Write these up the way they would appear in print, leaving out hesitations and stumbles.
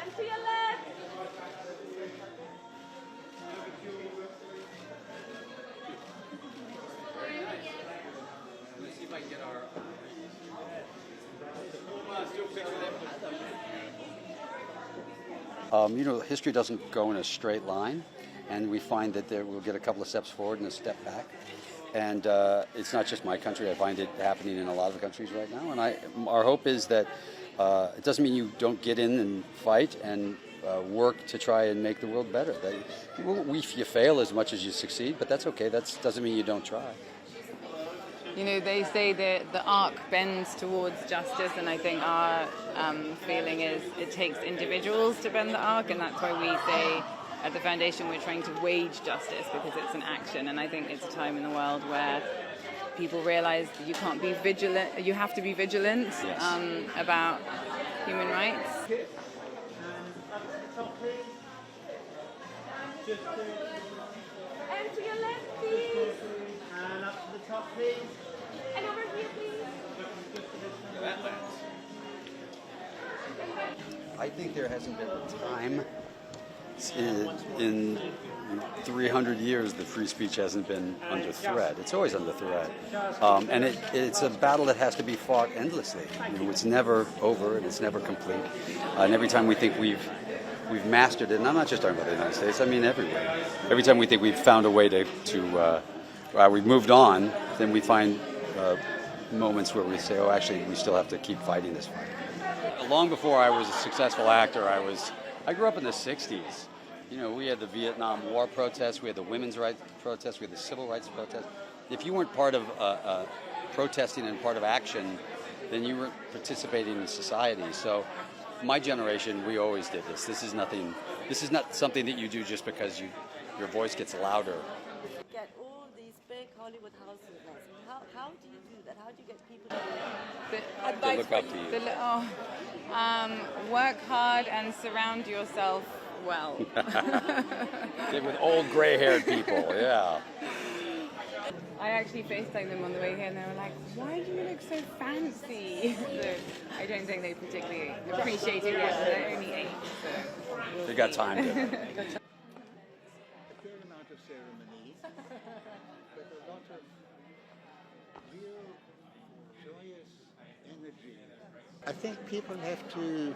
And to your left. Let's see if I can get our... You know, history doesn't go in a straight line, and we find that we'll get a couple of steps forward and a step back. And it's not just my country. I find it happening in a lot of countries right now. And our hope is that it doesn't mean you don't get in and fight and work to try and make the world better. You fail as much as you succeed, but that's okay. That doesn't mean you don't try. You know, they say that the arc bends towards justice, and I think our feeling is it takes individuals to bend the arc, and that's why we say at the foundation we're trying to wage justice, because it's an action. And I think it's a time in the world where people realize that you can't be vigilant, you have to be vigilant about human rights. And to your left, please. And up to the top, please. And over here, please. I think there hasn't been a time in 300 years that free speech hasn't been under threat. It's always under threat. And it's a battle that has to be fought endlessly. You know, it's never over and it's never complete. And every time we think we've mastered it, and I'm not just talking about the United States, I mean everywhere. Every time we think we've found a way to we've moved on, then we find moments where we say, oh, actually, we still have to keep fighting this fight. Long before I was a successful actor, I grew up in the 60s. You know, we had the Vietnam War protests, we had the women's rights protests, we had the civil rights protests. If you weren't part of protesting and part of action, then you weren't participating in society. So my generation, we always did this. This is not something that you do just because your voice gets louder. Get all these big Hollywood houses. How do you do that? How do you get people To look up to you. Work hard and surround yourself well. With old gray-haired people, yeah. I actually FaceTimed them on the way here, and they were like, why do you look so fancy? So I don't think they particularly appreciate it yet. They're only 8, so... They got time to. A fair amount of ceremony, but a lot of real joyous energy. I think people have to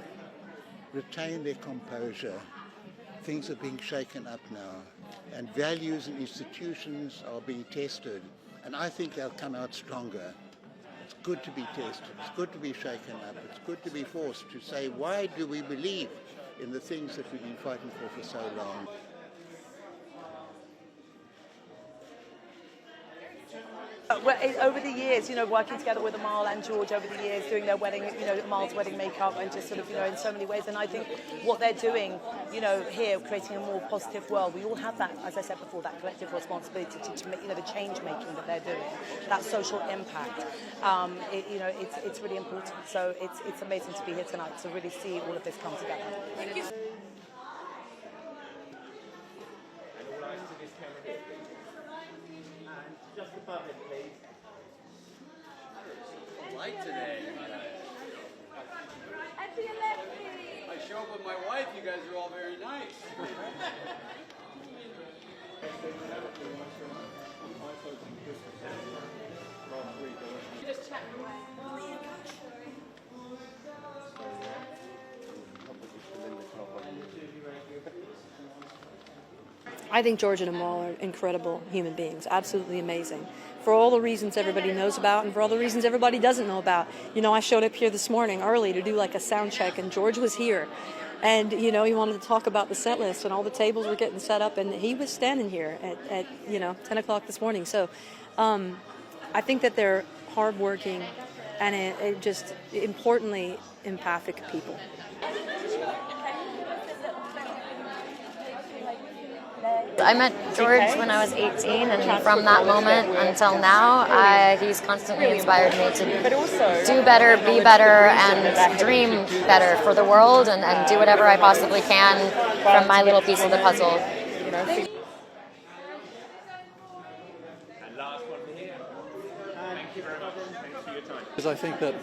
retain their composure. Things are being shaken up now, and values and institutions are being tested, and I think they'll come out stronger. It's good to be tested, it's good to be shaken up, it's good to be forced to say, why do we believe in the things that we've been fighting for so long? Over the years, you know, working together with Amal and George over the years, doing their wedding, you know, Amal's wedding makeup, and just sort of, you know, in so many ways. And I think what they're doing, you know, here, creating a more positive world, we all have that, as I said before, that collective responsibility to make, you know, the change making that they're doing, that social impact. You know, it's really important. So it's amazing to be here tonight to really see all of this come together. Thank you. Just above it, please. Light today. And to your left, please. I show up with my wife, you guys are all very nice. Just chat. I think George and Amal are incredible human beings, absolutely amazing. For all the reasons everybody knows about and for all the reasons everybody doesn't know about. You know, I showed up here this morning early to do like a sound check, and George was here. And, you know, he wanted to talk about the set list, and all the tables were getting set up, and he was standing here at you know, 10 o'clock this morning. So I think that they're hardworking and it just, importantly, empathic people. I met George when I was 18, and from that moment until now, he's constantly inspired me to do better, be better, and dream better for the world, and do whatever I possibly can from my little piece of the puzzle. And last one here. Thank you very much. Because I think that,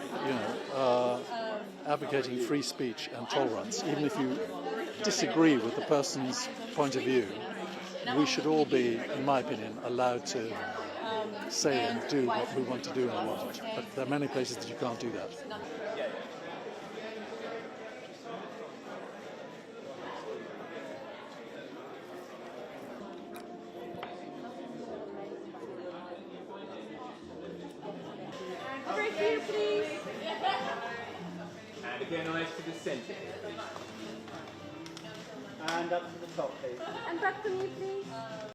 advocating free speech and tolerance, even if you disagree with the person's point of view, we should all be, in my opinion, allowed to say and do what we want to do in the world. But there are many places that you can't do that. Over here, please. And again, eyes to the centre. And up to the top, please. And back to me, please.